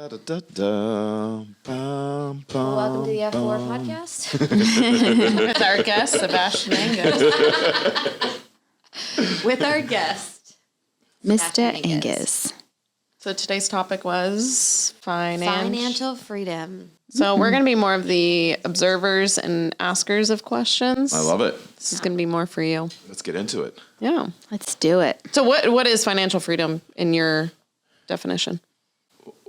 Well, welcome to the F4 podcast. With our guest, Sebastian Angus. With our guest, Mr. Angus. So today's topic was financial freedom. So we're going to be more of the observers and askers of questions. I love it. This is going to be more for you. Let's get into it. Yeah. Let's do it. So what is financial freedom in your definition?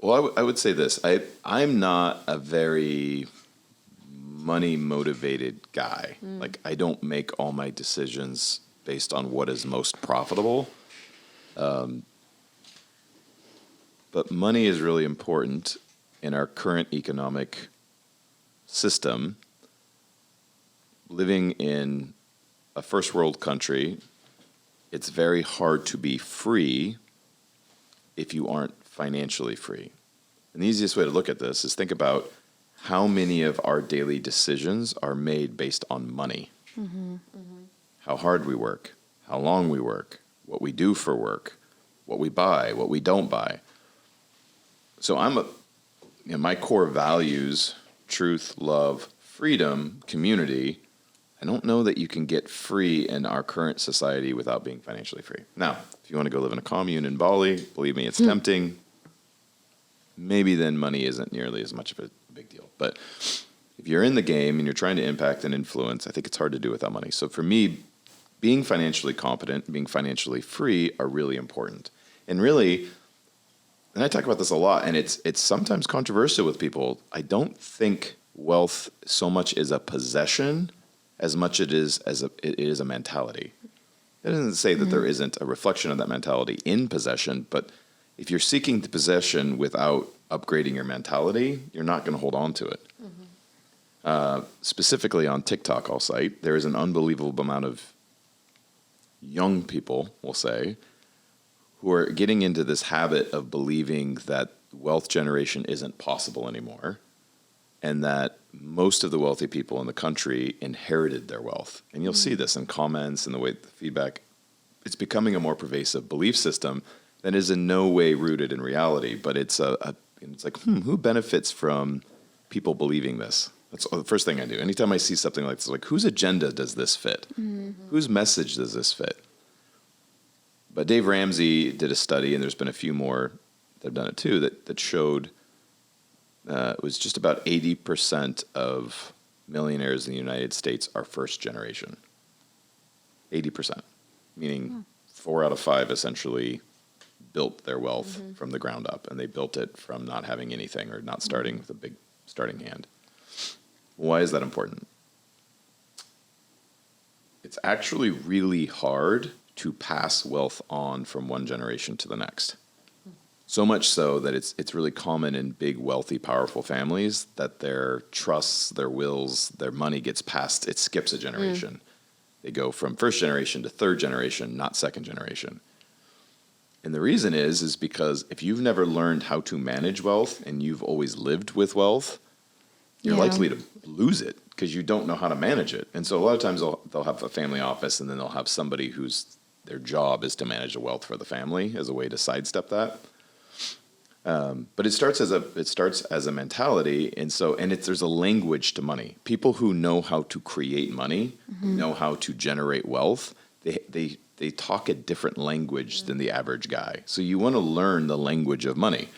Well, I would say this. I'm not a very money-motivated guy. Like, I don't make all my decisions based on what is most profitable. But money is really important in our current economic system. Living in a first world country, it's very hard to be free if you aren't financially free. And the easiest way to look at this is think about how many of our daily decisions are made based on money. How hard we work, how long we work, what we do for work, what we buy, what we don't buy. So my core values, truth, love, freedom, community. I don't know that you can get free in our current society without being financially free. Now, if you want to go live in a commune in Bali, believe me, it's tempting. Maybe then money isn't nearly as much of a big deal. But if you're in the game and you're trying to impact and influence, I think it's hard to do without money. So for me, being financially competent, being financially free are really important. And really, and I talk about this a lot, and it's sometimes controversial with people. I don't think wealth so much is a possession as much it is a mentality. It doesn't say that there isn't a reflection of that mentality in possession, but if you're seeking the possession without upgrading your mentality, you're not going to hold on to it. Specifically on TikTok, I'll cite, there is an unbelievable amount of young people, we'll say, who are getting into this habit of believing that wealth generation isn't possible anymore, and that most of the wealthy people in the country inherited their wealth. And you'll see this in comments and the way the feedback. It's becoming a more pervasive belief system that is in no way rooted in reality, but it's like, who benefits from people believing this? That's the first thing I do. Anytime I see something like this, like, whose agenda does this fit? Whose message does this fit? But Dave Ramsey did a study, and there's been a few more that have done it too, that showed it was just about 80% of millionaires in the United States are first generation. 80%, meaning 4 out of 5 essentially built their wealth from the ground up, and they built it from not having anything or not starting with a big starting hand. Why is that important? It's actually really hard to pass wealth on from one generation to the next. So much so that it's really common in big, wealthy, powerful families that their trusts, their wills, their money gets passed. It skips a generation. They go from first generation to third generation, not second generation. And the reason is because if you've never learned how to manage wealth and you've always lived with wealth, you're likely to lose it because you don't know how to manage it. And so a lot of times they'll have a family office, and then they'll have somebody whose their job is to manage the wealth for the family as a way to sidestep that. But it starts as a mentality, and there's a language to money. People who know how to create money, know how to generate wealth. They talk a different language than the average guy. So you want to learn the language of money.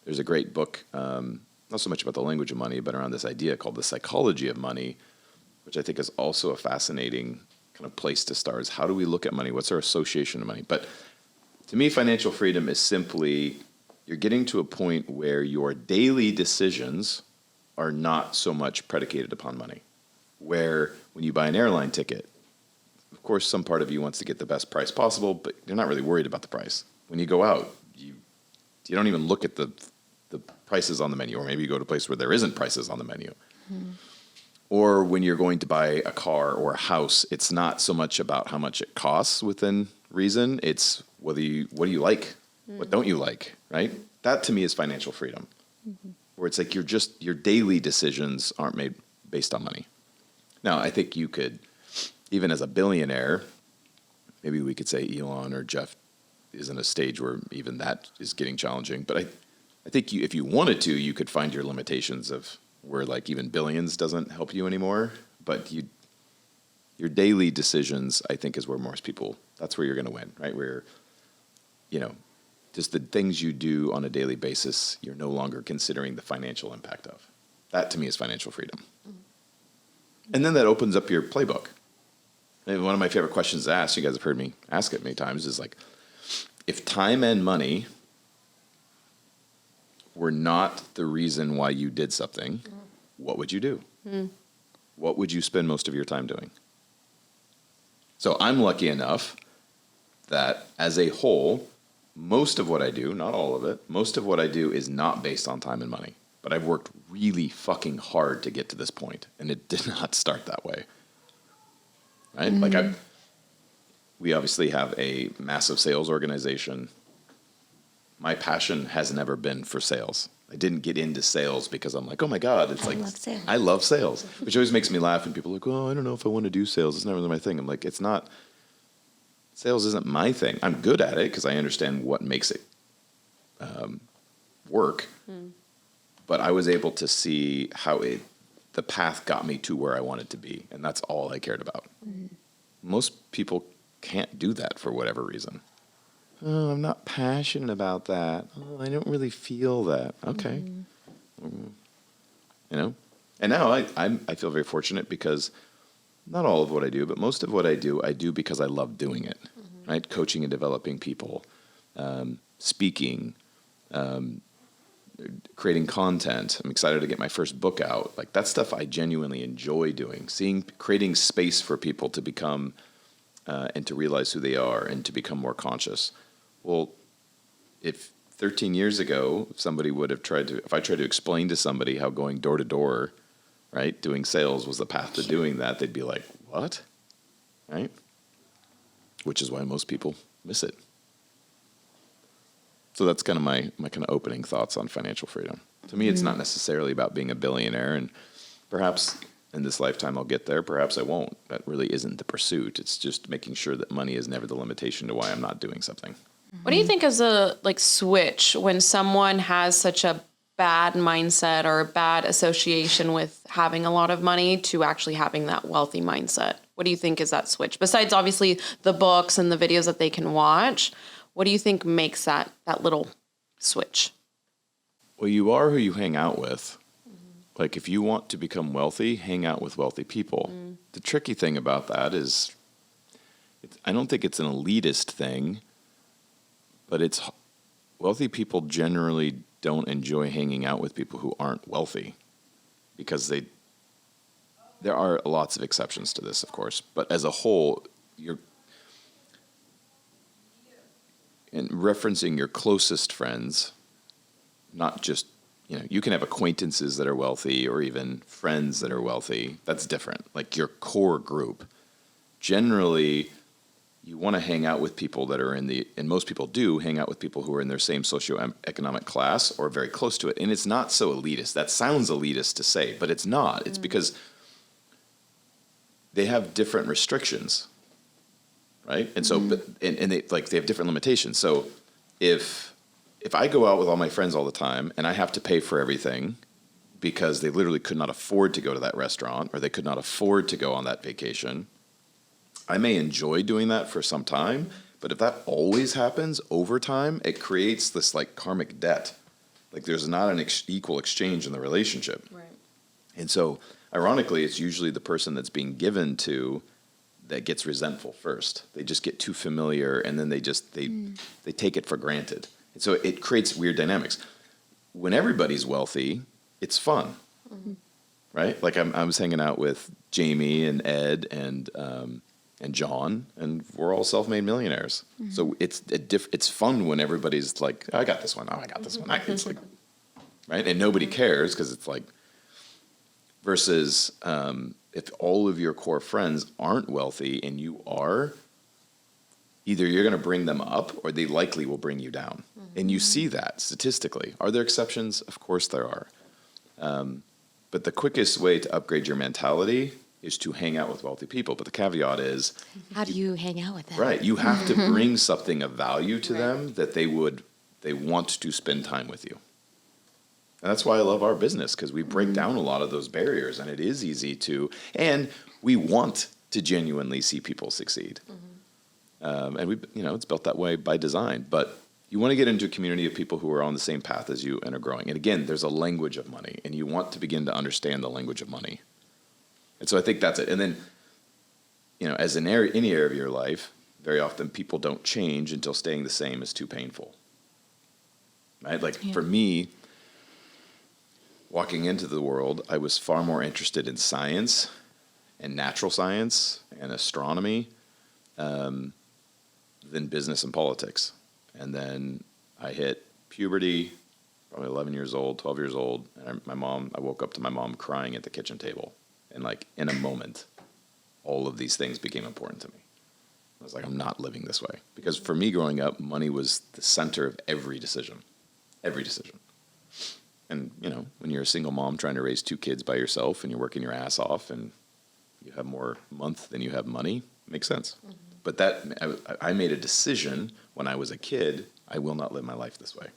There's a great book, not so much about the language of money, but around this idea called The Psychology of Money, which I think is also a fascinating kind of place to start. Is how do we look at money? What's our association of money? But to me, financial freedom is simply you're getting to a point where your daily decisions are not so much predicated upon money. Where when you buy an airline ticket, of course, some part of you wants to get the best price possible, but you're not really worried about the price. When you go out, you don't even look at the prices on the menu, or maybe you go to a place where there isn't prices on the menu. Or when you're going to buy a car or a house, it's not so much about how much it costs within reason. It's what do you like? What don't you like, right? That to me is financial freedom, where it's like your daily decisions aren't made based on money. Now, I think you could, even as a billionaire, maybe we could say Elon or Jeff is in a stage where even that is getting challenging. But I I think if you wanted to, you could find your limitations of where like even billions doesn't help you anymore. But your daily decisions, I think, is where most people, that's where you're going to win, right? Where, just the things you do on a daily basis, you're no longer considering the financial impact of. That to me is financial freedom. And then that opens up your playbook. And one of my favorite questions to ask, you guys have heard me ask it many times, is like, if time and money were not the reason why you did something, what would you do? What would you spend most of your time doing? So I'm lucky enough that as a whole, most of what I do, not all of it, most of what I do is not based on time and money. But I've worked really fucking hard to get to this point, and it did not start that way. Right? Like we obviously have a massive sales organization. My passion has never been for sales. I didn't get into sales because I'm like, oh my God, it's like, love sales. I love sales, which always makes me laugh. And people are like, oh, I don't know if I want to do sales. It's not really my thing. I'm like, it's not, sales isn't my thing. I'm good at it because I understand what makes it work. But I was able to see how the path got me to where I wanted to be. And that's all I cared about. Most people can't do that for whatever reason. Oh, I'm not passionate about that. Oh, I don't really feel that. Okay. And now I feel very fortunate because not all of what I do, but most of what I do because I love doing it, right? Coaching and developing people, speaking, creating content. I'm excited to get my first book out. Like that stuff I genuinely enjoy doing, creating space for people to become and to realize who they are and to become more conscious. Well, if 13 years ago, if I tried to explain to somebody how going door to door, right, doing sales was the path to doing that, they'd be like, what? Right? Which is why most people miss it. So that's kind of my kind of opening thoughts on financial freedom. To me, it's not necessarily about being a billionaire, and perhaps in this lifetime I'll get there, perhaps I won't. That really isn't the pursuit. It's just making sure that money is never the limitation to why I'm not doing something. What do you think is a switch when someone has such a bad mindset or a bad association with having a lot of money to actually having that wealthy mindset? What do you think is that switch? Besides obviously the books and the videos that they can watch, what do you think makes that little switch? Well, you are who you hang out with. Like if you want to become wealthy, hang out with wealthy people. The tricky thing about that is I don't think it's an elitist thing. But wealthy people generally don't enjoy hanging out with people who aren't wealthy because there are lots of exceptions to this, of course. But as a whole, in referencing your closest friends, not just, you can have acquaintances that are wealthy or even friends that are wealthy. That's different. Like your core group. Generally, you want to hang out with people that are and most people do hang out with people who are in their same socioeconomic class or very close to it. And it's not so elitist. That sounds elitist to say, but it's not. It's because they have different restrictions, right? And so, and they have different limitations. So if I go out with all my friends all the time and I have to pay for everything because they literally could not afford to go to that restaurant or they could not afford to go on that vacation, I may enjoy doing that for some time, but if that always happens over time, it creates this like karmic debt. Like there's not an equal exchange in the relationship. Right. And so ironically, it's usually the person that's being given to that gets resentful first. They just get too familiar and then they take it for granted. And so it creates weird dynamics. When everybody's wealthy, it's fun. Right? Like I was hanging out with Jamie and Ed and John, and we're all self-made millionaires. So it's fun when everybody's like, oh, I got this one. Oh, I got this one. It's like, right? And nobody cares because it's like, versus if all of your core friends aren't wealthy and you are, either you're going to bring them up or they likely will bring you down. And you see that statistically. Are there exceptions? Of course there are. But the quickest way to upgrade your mentality is to hang out with wealthy people. But the caveat is... How do you hang out with them? Right. You have to bring something of value to them that they want to spend time with you. And that's why I love our business, because we break down a lot of those barriers, and it is easy to, and we want to genuinely see people succeed. And we, it's built that way by design, but you want to get into a community of people who are on the same path as you and are growing. And again, there's a language of money, and you want to begin to understand the language of money. And so I think that's it. And then, as in any area of your life, very often people don't change until staying the same is too painful. Right? Like for me, walking into the world, I was far more interested in science and natural science and astronomy than business and politics. And then I hit puberty, probably 11 years old, 12 years old. And I woke up to my mom crying at the kitchen table. And like in a moment, all of these things became important to me. I was like, I'm not living this way. Because for me growing up, money was the center of every decision. Every decision. And, when you're a single mom trying to raise 2 kids by yourself and you're working your ass off and you have more month than you have money, it makes sense. Mm-hmm. But I made a decision when I was a kid, I will not live my life this way.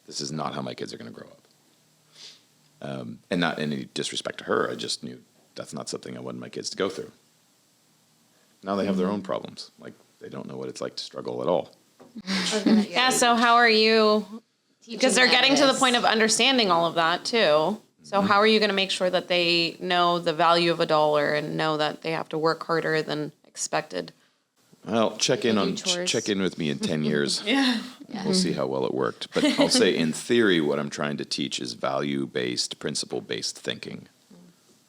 This is not how my kids are going to grow up. And not any disrespect to her. I just knew that's not something I wanted my kids to go through. Now they have their own problems. Like, they don't know what it's like to struggle at all. Yeah, so how are you... Because they're getting to the point of understanding all of that, too. So how are you going to make sure that they know the value of $1 and know that they have to work harder than expected? Well, check in with me in 10 years. Yeah. We'll see how well it worked. But I'll say, in theory, what I'm trying to teach is value-based, principle-based thinking.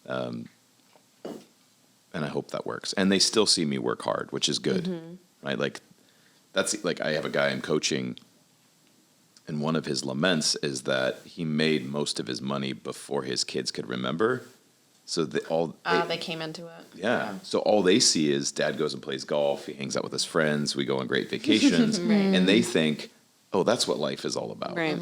And I hope that works. And they still see me work hard, which is good. Right? Like, I have a guy I'm coaching, and one of his laments is that he made most of his money before his kids could remember. So they came into it. Yeah. So all they see is dad goes and plays golf. He hangs out with his friends. We go on great vacations. And they think, oh, that's what life is all about. Right.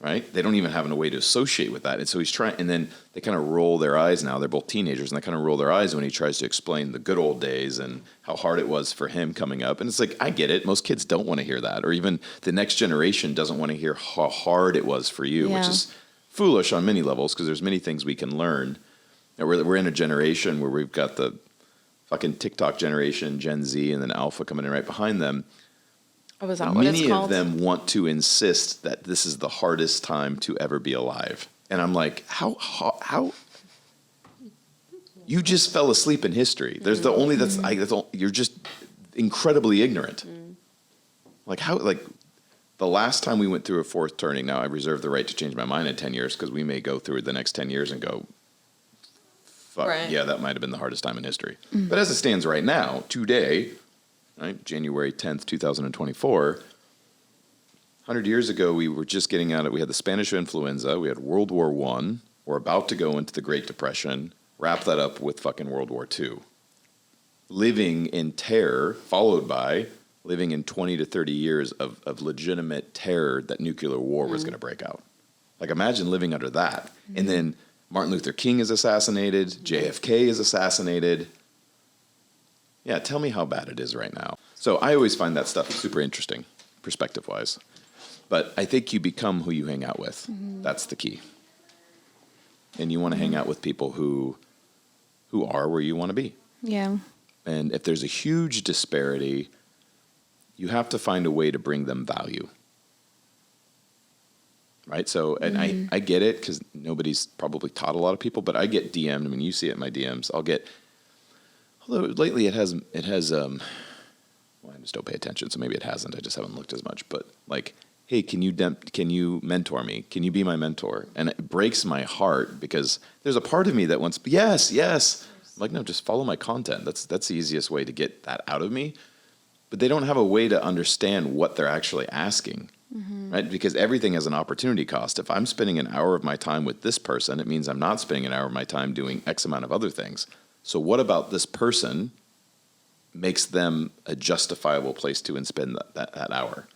Right? They don't even have a way to associate with that. And so he's trying, and then they kind of roll their eyes now. They're both teenagers, and they kind of roll their eyes when he tries to explain the good old days and how hard it was for him coming up. And it's like, I get it. Most kids don't want to hear that. Or even the next generation doesn't want to hear how hard it was for you, which is foolish on many levels, because there's many things we can learn. And we're in a generation where we've got the fucking TikTok generation, Gen Z, and then Alpha coming in right behind them. Oh, is that what it's called? Many of them want to insist that this is the hardest time to ever be alive. And I'm like, how? You just fell asleep in history. There's you're just incredibly ignorant. Like how, like the last time we went through a fourth turning, now I reserve the right to change my mind in 10 years, because we may go through the next 10 years and go, fuck, yeah, that might have been the hardest time in history. But as it stands right now, today, right, January 10th, 2024, 100 years ago, we were just getting out of, we had the Spanish influenza, we had World War I, we're about to go into the Great Depression, wrap that up with fucking World War II. Living in terror, followed by living in 20 to 30 years of legitimate terror that nuclear war was going to break out. Like, imagine living under that. And then Martin Luther King is assassinated, JFK is assassinated. Yeah, tell me how bad it is right now. So I always find that stuff super interesting, perspective-wise. But I think you become who you hang out with. That's the key. And you want to hang out with people who are where you want to be. Yeah. And if there's a huge disparity, you have to find a way to bring them value. Right? So, and I get it, because nobody's probably taught a lot of people, but I get DM'd. I mean, you see it in my DMs. I'll get, although lately it has, well, I just don't pay attention, so maybe it hasn't. I just haven't looked as much. But like, hey, can you mentor me? Can you be my mentor? And it breaks my heart, because there's a part of me that wants, yes. I'm like, no, just follow my content. That's the easiest way to get that out of me. But they don't have a way to understand what they're actually asking, right? Because everything has an opportunity cost. If I'm spending an hour of my time with this person, it means I'm not spending an hour of my time doing X amount of other things. So what about this person makes them a justifiable place to spend that hour?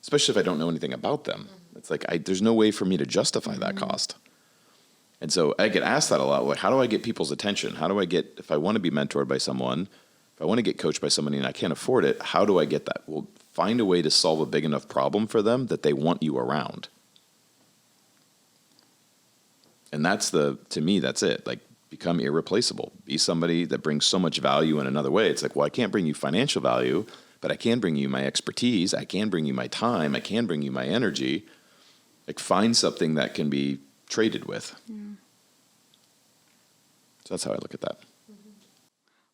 Especially if I don't know anything about them. It's like, there's no way for me to justify that cost. And so I get asked that a lot. Like, how do I get people's attention? How do I get, if I want to be mentored by someone, if I want to get coached by somebody and I can't afford it, how do I get that? Well, find a way to solve a big enough problem for them that they want you around. And to me, that's it. Like, become irreplaceable. Be somebody that brings so much value in another way. It's like, well, I can't bring you financial value, but I can bring you my expertise. I can bring you my time. I can bring you my energy. Like, find something that can be traded with. Yeah. So that's how I look at that.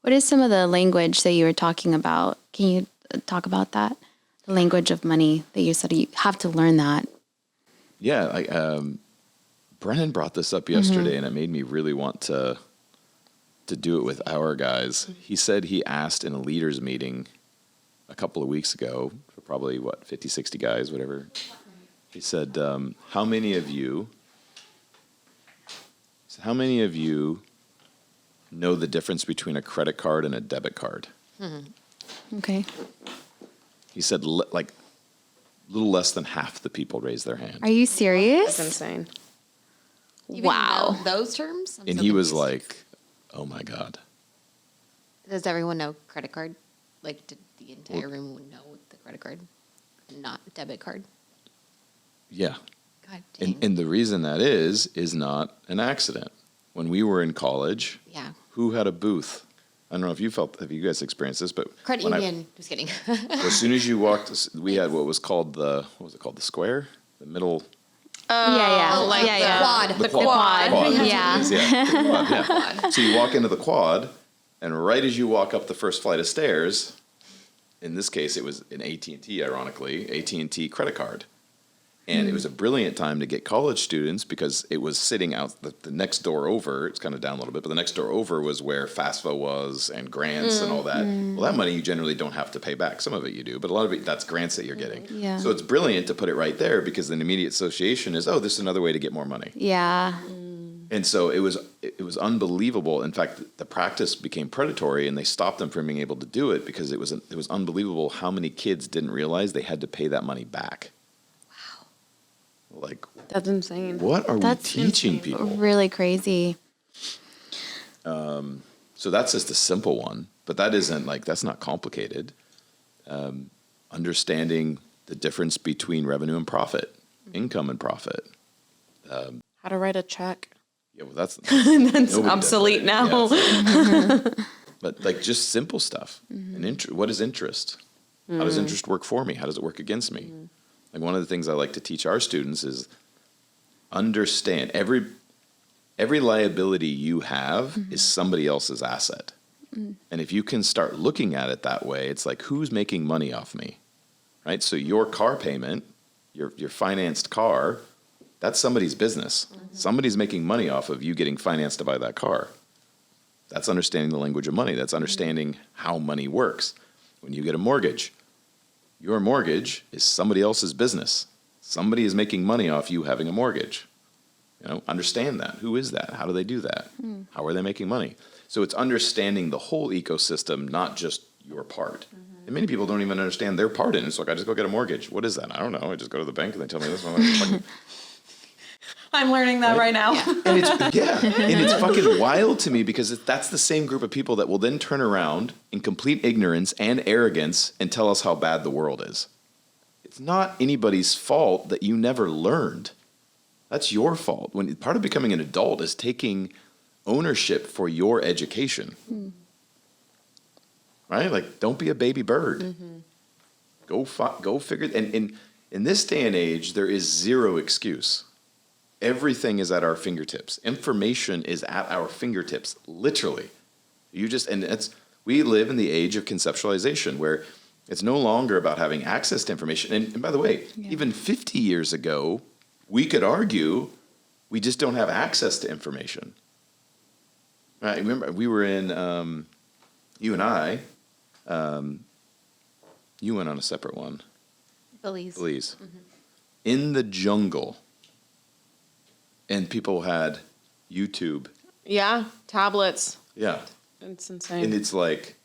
What is some of the language that you were talking about? Can you talk about that? The language of money that you said you have to learn that. Yeah, Brennan brought this up yesterday, and it made me really want to do it with our guys. He said he asked in a leaders meeting a couple of weeks ago, for probably, 50, 60 guys, whatever. He said, how many of you know the difference between a credit card and a debit card? Okay. He said, like, a little less than half the people raised their hand. Are you serious? That's insane. You Wow. know those terms? And he was like, oh my God. Does everyone know credit card? Like, did the entire room know the credit card, not debit card? Yeah. God dang. And the reason that is not an accident. When we were in college, Yeah. who had a booth? I don't know if have you guys experienced this, but Credit when union. Just kidding. as soon as you walked, we had what was called the square? The middle. Yeah. Oh, like the quad. The quad. quad. Quad. Yeah. The quad, yeah. So you walk into the quad, and right as you walk up the first flight of stairs, in this case it was an AT&T, ironically, AT&T credit card. And it was a brilliant time to get college students because it was sitting out the next door over. It's kind of down a little bit, but the next door over was where FAFSA was and grants and all that. Well, that money you generally don't have to pay back. Some of it you do, but a lot of it, that's grants that you're getting. Yeah. So it's brilliant to put it right there because the immediate association is, oh, this is another way to get more money. Yeah. And so it was unbelievable. In fact, the practice became predatory, and they stopped them from being able to do it because it was unbelievable how many kids didn't realize they had to pay that money back. Like, That's insane. what are That's we teaching people? Really crazy. So that's just a simple one, but that's not complicated. Understanding the difference between revenue and profit, income and profit. How to write a check. Yeah, well, that's That's obsolete now. But like just simple stuff. What is interest? How does interest work for me? How does it work against me? Like one of the things I like to teach our students is understand every liability you have is somebody else's asset. And if you can start looking at it that way, it's like, who's making money off me, right? So your car payment, your financed car, that's somebody's business. Somebody's making money off of you getting financed to buy that car. That's understanding the language of money. That's understanding how money works. When you get a mortgage, your mortgage is somebody else's business. Somebody is making money off you having a mortgage. Understand that. Who is that? How do they do that? How are they making money? So it's understanding the whole ecosystem, not just your part. And many people don't even understand their part in it. It's like, I just go get a mortgage. What is that? I don't know. I just go to the bank and they tell me this one. I'm learning that right now. And it's fucking wild to me because that's the same group of people that will then turn around in complete ignorance and arrogance and tell us how bad the world is. It's not anybody's fault that you never learned. That's your fault. When part of becoming an adult is taking ownership for your education. Right? Like, don't be a baby bird. Go figure. And in this day and age, there is zero excuse. Everything is at our fingertips. Information is at our fingertips, literally. We live in the age of conceptualization where it's no longer about having access to information. And by the way, even 50 years ago, we could argue we just don't have access to information. Right? Remember, we were in, you and I, you went on a separate one. Belize. In the jungle. And people had YouTube. Yeah, tablets. Yeah. It's insane. And it's like,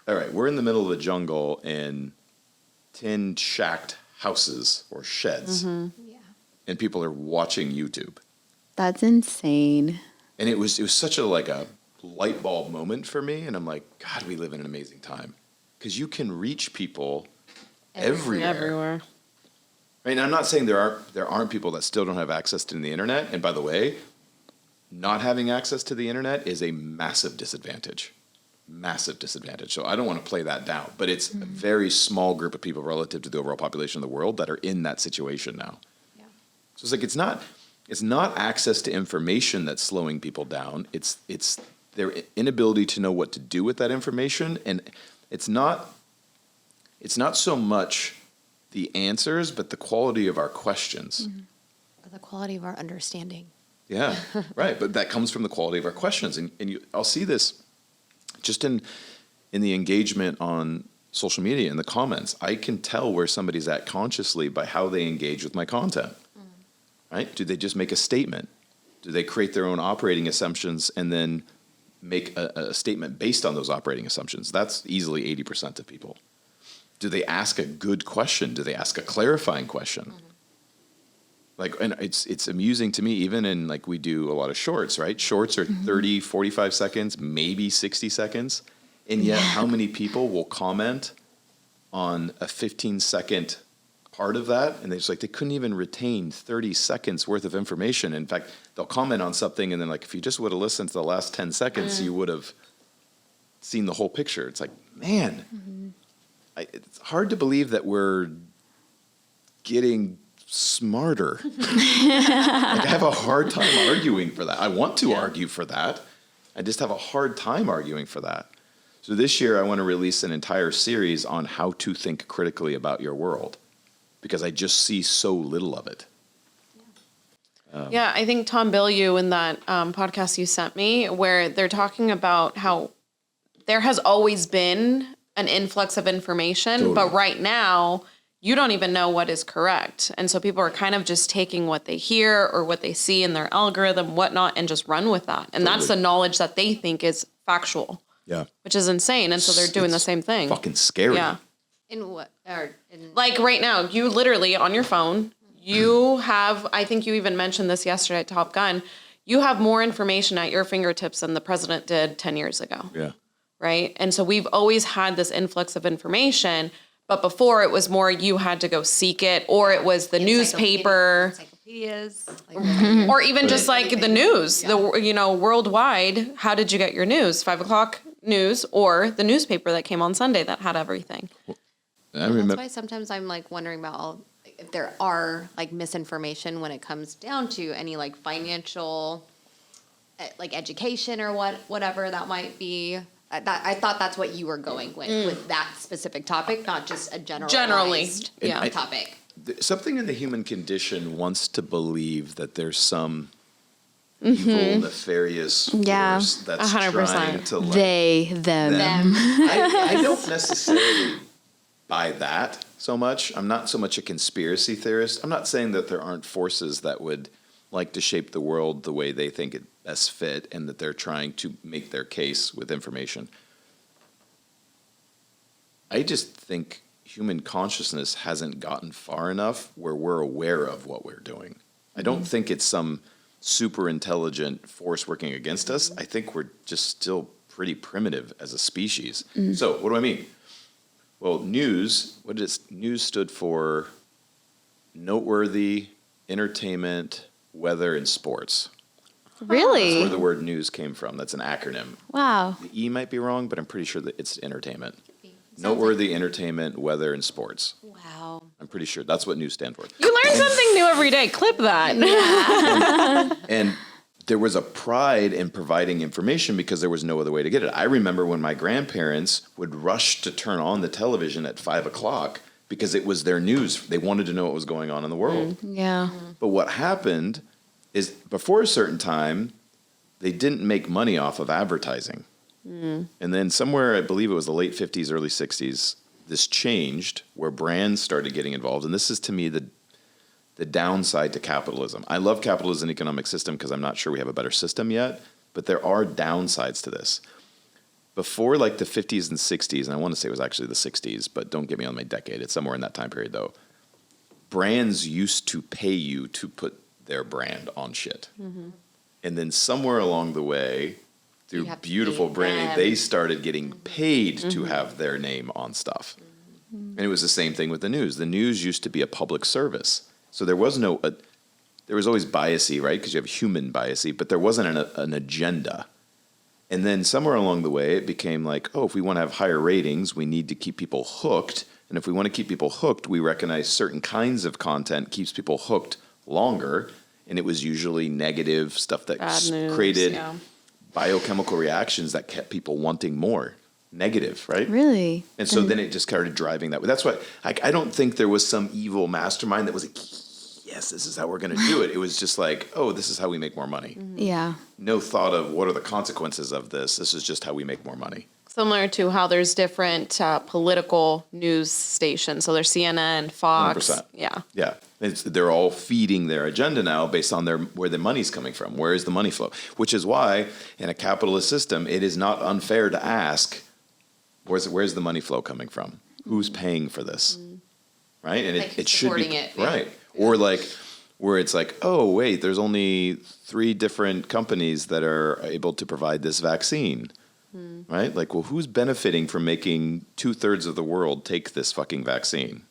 all right, we're in the middle of the jungle in tin shacked houses or sheds. Yeah. And people are watching YouTube. That's insane. And it was such a light bulb moment for me. And I'm like, God, we live in an amazing time. Because you can reach people everywhere. Right? And I'm not saying there aren't people that still don't have access to the internet. And by the way, not having access to the internet is a massive disadvantage. Massive disadvantage. So I don't want to play that down, but it's a very small group of people relative to the overall population of the world that are in that situation now. Yeah. So it's like it's not access to information that's slowing people down. It's their inability to know what to do with that information, and it's not so much the answers, but the quality of our questions. Or the quality of our understanding. Yeah, right. But that comes from the quality of our questions, and I'll see this just in the engagement on social media in the comments. I can tell where somebody's at consciously by how they engage with my content. Right? Do they just make a statement? Do they create their own operating assumptions and then make a statement based on those operating assumptions? That's easily 80% of people. Do they ask a good question? Do they ask a clarifying question? Like, and it's amusing to me, even in like we do a lot of shorts, right? Shorts are 30, 45 seconds, maybe 60 seconds. And yet how many people will comment on a 15-second part of that? And they couldn't even retain 30 seconds worth of information. In fact, they'll comment on something and then like, if you just would have listened to the last 10 seconds, you would have seen the whole picture. It's like, man, it's hard to believe that we're getting smarter. I have a hard time arguing for that. I want to argue for that. I just have a hard time arguing for that. So this year I want to release an entire series on how to think critically about your world, because I just see so little of it. Yeah, I think Tom Bilyeu in that podcast you sent me, where they're talking about how there has always been an influx of information, Totally. but right now you don't even know what is correct. And so people are kind of just taking what they hear or what they see in their algorithm, whatnot, and just run with that. And that's the knowledge that they think is factual. Yeah. Which is insane. And so they're doing the same thing. Fucking scary. Yeah. In what? Or in Like right now, you literally on your phone, you have, I think you even mentioned this yesterday at Top Gun, you have more information at your fingertips than the president did 10 years ago. Yeah. Right? And so we've always had this influx of information, but before it was more you had to go seek it, or it was the newspaper, encyclopedias, or even just like the news, worldwide. How did you get your news? 5 o'clock news, or the newspaper that came on Sunday that had everything. I remember. That's why sometimes I'm like wondering about if there are like misinformation when it comes down to any like financial, like education or whatever that might be. I thought that's what you were going with that specific topic, not just a generalized topic. Something in the human condition wants to believe that there's some evil, nefarious force that's 100%. trying to They, them. I don't necessarily buy that so much. I'm not so much a conspiracy theorist. I'm not saying that there aren't forces that would like to shape the world the way they think it best fit, and that they're trying to make their case with information. I just think human consciousness hasn't gotten far enough where we're aware of what we're doing. I don't think it's some super intelligent force working against us. I think we're just still pretty primitive as a species. So what do I mean? Well, news stood for noteworthy, entertainment, weather, and sports. That's where Really? the word news came from. That's an acronym. Wow. The E might be wrong, but I'm pretty sure that it's entertainment. Sounds Noteworthy, entertainment, weather, and sports. Wow. I'm pretty sure that's what news stand for. You learn something new every day. Clip that. And there was a pride in providing information because there was no other way to get it. I remember when my grandparents would rush to turn on the television at 5 o'clock because it was their news. They wanted to know what was going on in the world. Yeah. But what happened is before a certain time, they didn't make money off of advertising. And then somewhere, I believe it was the late 50s, early 60s, this changed where brands started getting involved. And this is, to me, the downside to capitalism. I love capitalism and economic system because I'm not sure we have a better system yet, but there are downsides to this. Before like the 50s and 60s, and I want to say it was actually the 60s, but don't get me on my decade. It's somewhere in that time period, though. Brands used to pay you to put their brand on shit. And then somewhere along the way, through have to beautiful pay branding, them. they started getting paid to have their name on stuff. And it was the same thing with the news. The news used to be a public service. So there was there was always biasy, right? Because you have human biasy, but there wasn't an agenda. And then somewhere along the way, it became like, oh, if we want to have higher ratings, we need to keep people hooked. And if we want to keep people hooked, we recognize certain kinds of content keeps people hooked longer. And it was usually negative stuff that Bad news, created yeah. biochemical reactions that kept people wanting more. Negative, right? Really? And so then it just started driving that way. That's why I don't think there was some evil mastermind that was like, yes, this is how we're going to do it. It was just like, oh, this is how we make more money. Yeah. No thought of what are the consequences of this. This is just how we make more money. Similar to how there's different political news stations. So there's CNN, Fox. 100%. Yeah. Yeah. They're all feeding their agenda now based on where the money's coming from. Where is the money flow? Which is why in a capitalist system, it is not unfair to ask, where's the money flow coming from? Who's paying for this? Right? And Like it should be supporting it, yeah. right. Or like where it's like, oh wait, there's only 3 different companies that are able to provide this vaccine. Right? Like, well, who's benefiting from making 2/3 of the world take this fucking vaccine?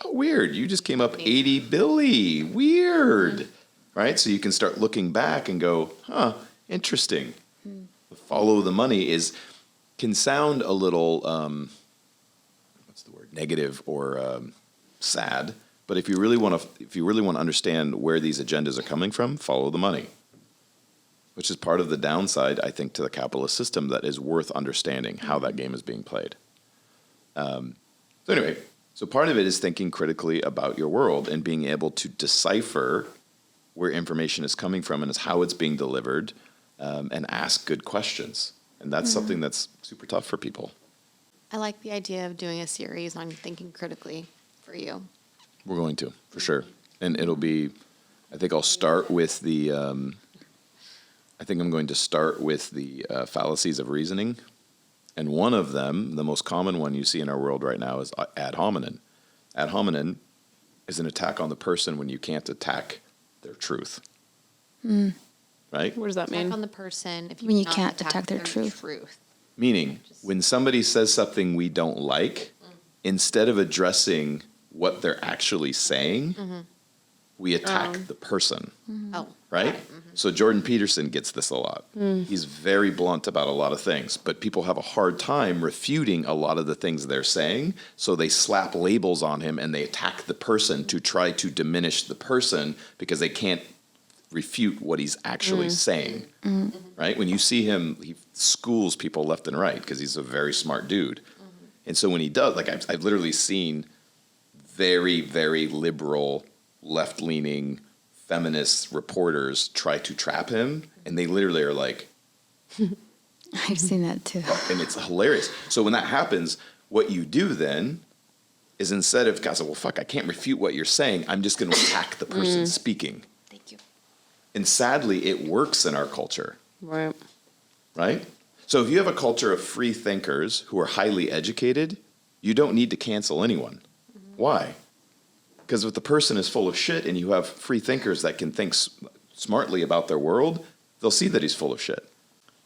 Oh, weird. You just came up 80 billy. Weird. Right? So you can start looking back and go, huh, interesting. Follow the money can sound a little, what's the word, negative or sad. But if you really want to understand where these agendas are coming from, follow the money. Which is part of the downside, I think, to the capitalist system that is worth understanding how that game is being played. So anyway, so part of it is thinking critically about your world and being able to decipher where information is coming from and how it's being delivered, and ask good questions. And that's something that's super tough for people. I like the idea of doing a series on thinking critically for you. We're going to, for sure. And it'll be, I think I'll start with I'm going to start with the fallacies of reasoning. And one of them, the most common one you see in our world right now, is ad hominem. Ad hominem is an attack on the person when you can't attack their truth. Right? What does that Attack mean? on the person if When you cannot can't attack their truth. Meaning, when somebody says something we don't like, instead of addressing what they're actually saying, we attack the person. Oh, Right? So Jordan Peterson gets this a lot. He's very blunt about a lot of things, but people have a hard time refuting a lot of the things they're saying. So they slap labels on him and they attack the person to try to diminish the person because they can't refute what he's actually saying. Right? When you see him, he schools people left and right because he's a very smart dude. And so when he does, like I've literally seen very, very liberal, left-leaning feminist reporters try to trap him, and they literally are like, I've seen that too. and it's hilarious. So when that happens, what you do then is instead of, God, well, fuck, I can't refute what you're saying, I'm just going to attack the person speaking. thank you. And sadly, it works in our culture, Right. right? So if you have a culture of free thinkers who are highly educated, you don't need to cancel anyone. Why? Because if the person is full of shit and you have free thinkers that can think smartly about their world, they'll see that he's full of shit.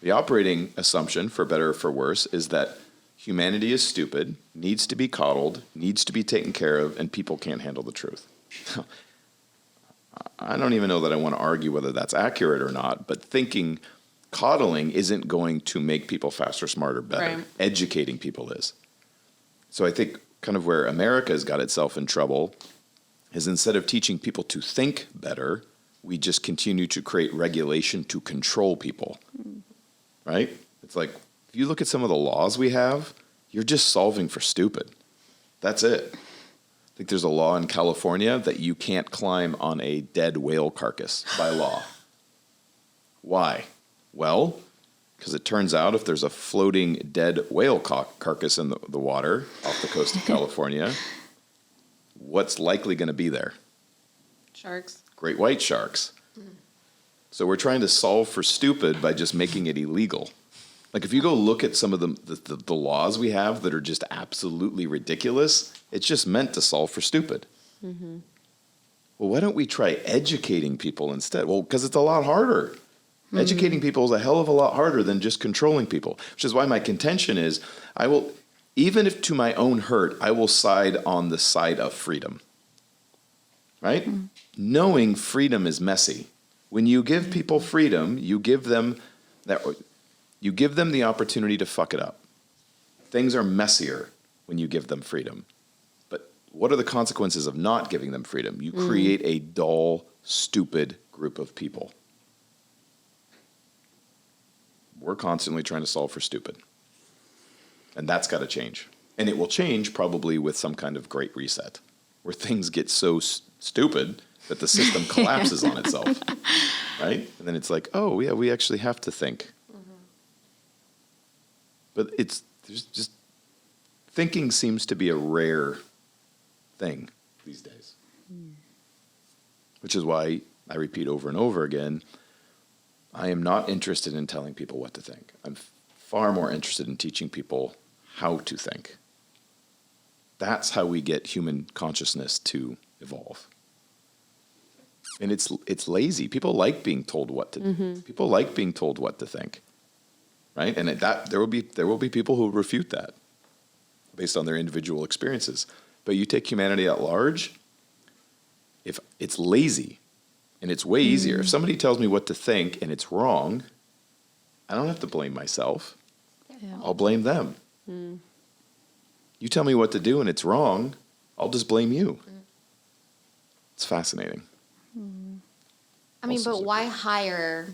The operating assumption, for better or for worse, is that humanity is stupid, needs to be coddled, needs to be taken care of, and people can't handle the truth. I don't even know that I want to argue whether that's accurate or not, but thinking coddling isn't going to make people faster, smarter, better. Right. Educating people is. So I think kind of where America has got itself in trouble is instead of teaching people to think better, we just continue to create regulation to control people. Right? It's like, if you look at some of the laws we have, you're just solving for stupid. That's it. I think there's a law in California that you can't climb on a dead whale carcass by law. Why? Well, because it turns out if there's a floating dead whale carcass in the water off the coast of California, what's likely going to be there? Sharks. Great white sharks. So we're trying to solve for stupid by just making it illegal. Like if you go look at some of the laws we have that are just absolutely ridiculous, it's just meant to solve for stupid. Well, why don't we try educating people instead? Well, because it's a lot harder. Educating people is a hell of a lot harder than just controlling people, which is why my contention is even if to my own hurt, I will side on the side of freedom. Right? Knowing freedom is messy. When you give people freedom, you give them the opportunity to fuck it up. Things are messier when you give them freedom. But what are the consequences of not giving them freedom? You create a dull, stupid group of people. We're constantly trying to solve for stupid. And that's got to change. And it will change probably with some kind of great reset, where things get so stupid that the system collapses on itself, right? And then it's like, oh, yeah, we actually have to think. But there's just, thinking seems to be a rare thing these days. Which is why I repeat over and over again, I am not interested in telling people what to think. I'm far more interested in teaching people how to think. That's how we get human consciousness to evolve. And it's lazy. People like being told what to do. People like being told what to think, right? And there will be people who refute that based on their individual experiences. But you take humanity at large, if it's lazy, and it's way easier. If somebody tells me what to think and it's wrong, I don't have to blame myself. Yeah. I'll blame them. You tell me what to do and it's wrong, I'll just blame you. It's fascinating. I mean, Also but so why hire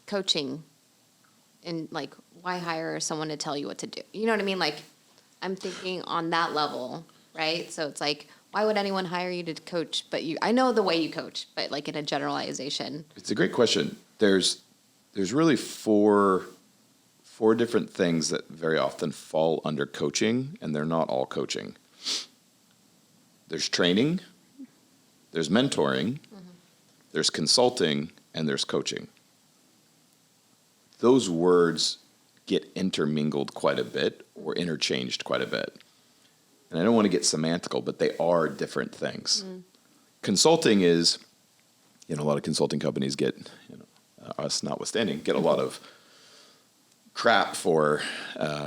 coaching? And like, why hire someone to tell you what to do? You know what I mean? Like, I'm thinking on that level, right? So it's like, why would anyone hire you to coach? But I know the way you coach, but like in a generalization. It's a great question. There's really four different things that very often fall under coaching, and they're not all coaching. There's training, there's mentoring, there's consulting, and there's coaching. Those words get intermingled quite a bit or interchanged quite a bit. And I don't want to get semantical, but they are different things. Consulting is, a lot of consulting companies get, us notwithstanding, get a lot of crap for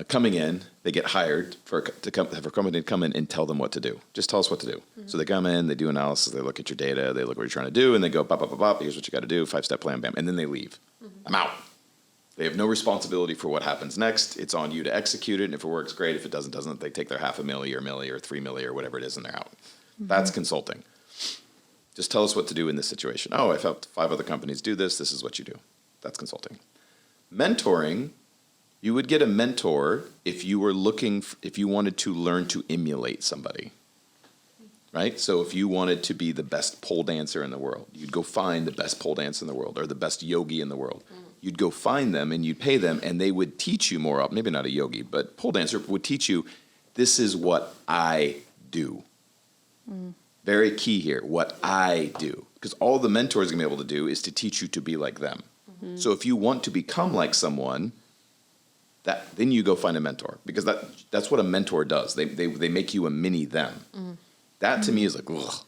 coming in. They get hired for a company to come in and tell them what to do. Just tell us what to do. So they come in, they do analysis, they look at your data, they look what you're trying to do, and they go, bop, bop, bop, bop, here's what you got to do, 5-step plan, bam, and then they leave. I'm out. They have no responsibility for what happens next. It's on you to execute it, and if it works, great. If it doesn't, they take their $500,000 or $1 million or $3 million or whatever it is, and they're out. That's consulting. Just tell us what to do in this situation. Oh, I've helped 5 other companies do this. This is what you do. That's consulting. Mentoring, you would get a mentor if you were if you wanted to learn to emulate somebody, right? So if you wanted to be the best pole dancer in the world, you'd go find the best pole dancer in the world or the best yogi in the world. You'd go find them and you'd pay them, and they would teach you more. Maybe not a yogi, but pole dancer would teach you, this is what I do. Very key here, what I do. Because all the mentors are going to be able to do is to teach you to be like them. So if you want to become like someone, then you go find a mentor. Because that's what a mentor does. They make you a mini them. That to me is like, ugh,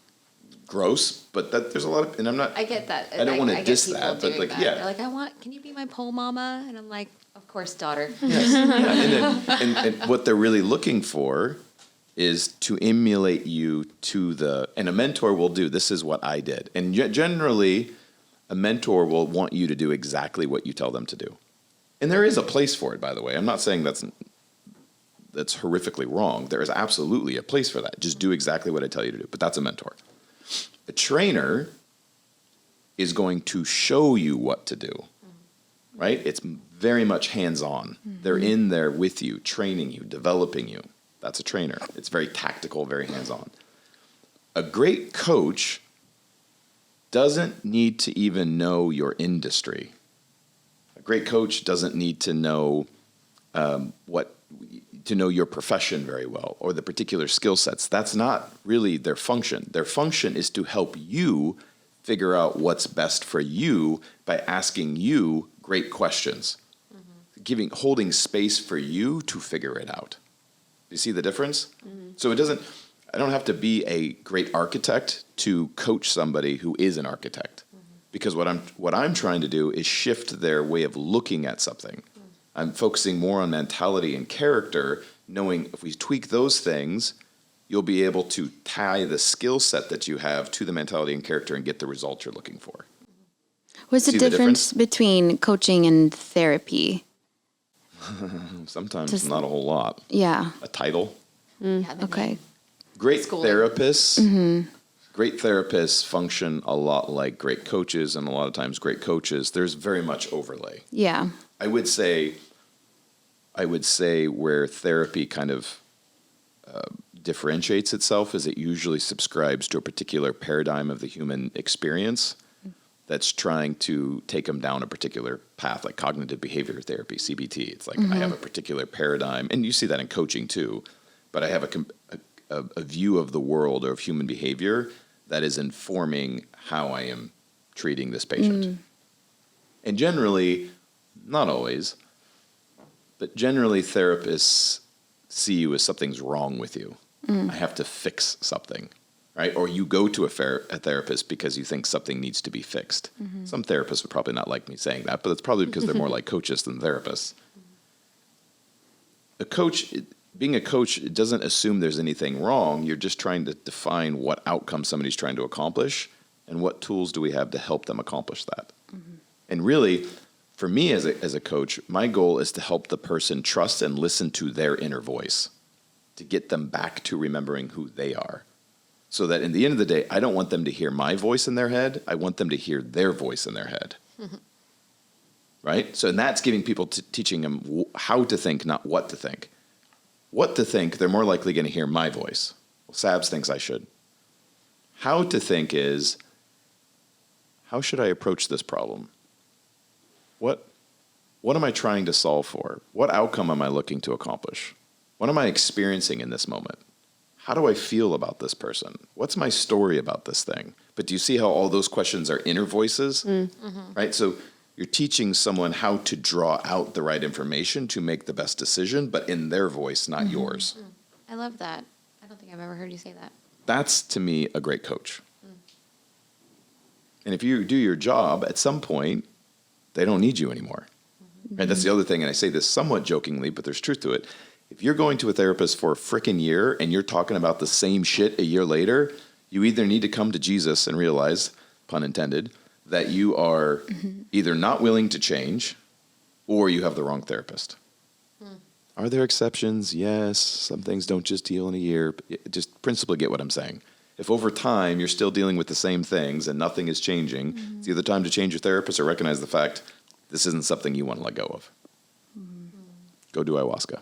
gross, but there's a lot of, and I'm not. I get that. I don't want to diss people that, but doing like, that. yeah. They're like, can you be my pole mama? And I'm like, of course, daughter. Yes. Yeah. And what they're really looking for is to emulate you and a mentor will do, this is what I did. And generally, a mentor will want you to do exactly what you tell them to do. And there is a place for it, by the way. I'm not saying that's horrifically wrong. There is absolutely a place for that. Just do exactly what I tell you to do. But that's a mentor. A trainer is going to show you what to do, right? It's very much hands-on. They're in there with you, training you, developing you. That's a trainer. It's very tactical, very hands-on. A great coach doesn't need to even know your industry. A great coach doesn't need to know to know your profession very well or the particular skill sets. That's not really their function. Their function is to help you figure out what's best for you by asking you great questions, holding space for you to figure it out. You see the difference? So I don't have to be a great architect to coach somebody who is an architect, because what I'm trying to do is shift their way of looking at something. I'm focusing more on mentality and character knowing if we tweak those things, you'll be able to tie the skill set that you have to the mentality and character and get the results you're looking for. What's the See the difference between coaching and therapy? Sometimes not a whole lot. Yeah. A title. Yeah, the Okay. name. Great Schooling. therapists. Great therapists function a lot like great coaches, and a lot of times great coaches, there's very much overlay. Yeah. I would say where therapy kind of differentiates itself is it usually subscribes to a particular paradigm of the human experience that's trying to take them down a particular path, like cognitive behavior therapy, CBT. It's like I have a particular paradigm, and you see that in coaching too, but I have a view of the world or of human behavior that is informing how I am treating this patient. And generally, not always, but generally therapists see you as something's wrong with you. I have to fix something, right? Or you go to a therapist because you think something needs to be fixed. Some therapists would probably not like me saying that, but it's probably because they're more like coaches than therapists. Being a coach, it doesn't assume there's anything wrong. You're just trying to define what outcome somebody's trying to accomplish and what tools do we have to help them accomplish that. And really, for me as a coach, my goal is to help the person trust and listen to their inner voice, to get them back to remembering who they are. So that in the end of the day, I don't want them to hear my voice in their head. I want them to hear their voice in their head. Right? So and that's giving people, teaching them how to think, not what to think. What to think, they're more likely going to hear my voice. Well, Sabs thinks I should. How to think is, how should I approach this problem? What am I trying to solve for? What outcome am I looking to accomplish? What am I experiencing in this moment? How do I feel about this person? What's my story about this thing? But do you see how all those questions are inner voices? Right? So you're teaching someone how to draw out the right information to make the best decision, but in their voice, not yours. I love that. I don't think I've ever heard you say that. That's, to me, a great coach. And if you do your job, at some point, they don't need you anymore. Right? That's the other thing, and I say this somewhat jokingly, but there's truth to it. If you're going to a therapist for a frickin' year and you're talking about the same shit a year later, you either need to come to Jesus and realize, pun intended, that you are either not willing to change or you have the wrong therapist. Are there exceptions? Yes. Some things don't just heal in a year. But just principally get what I'm saying. If over time you're still dealing with the same things and nothing is changing, it's either time to change your therapist or recognize the fact this isn't something you want to let go of. Go do ayahuasca.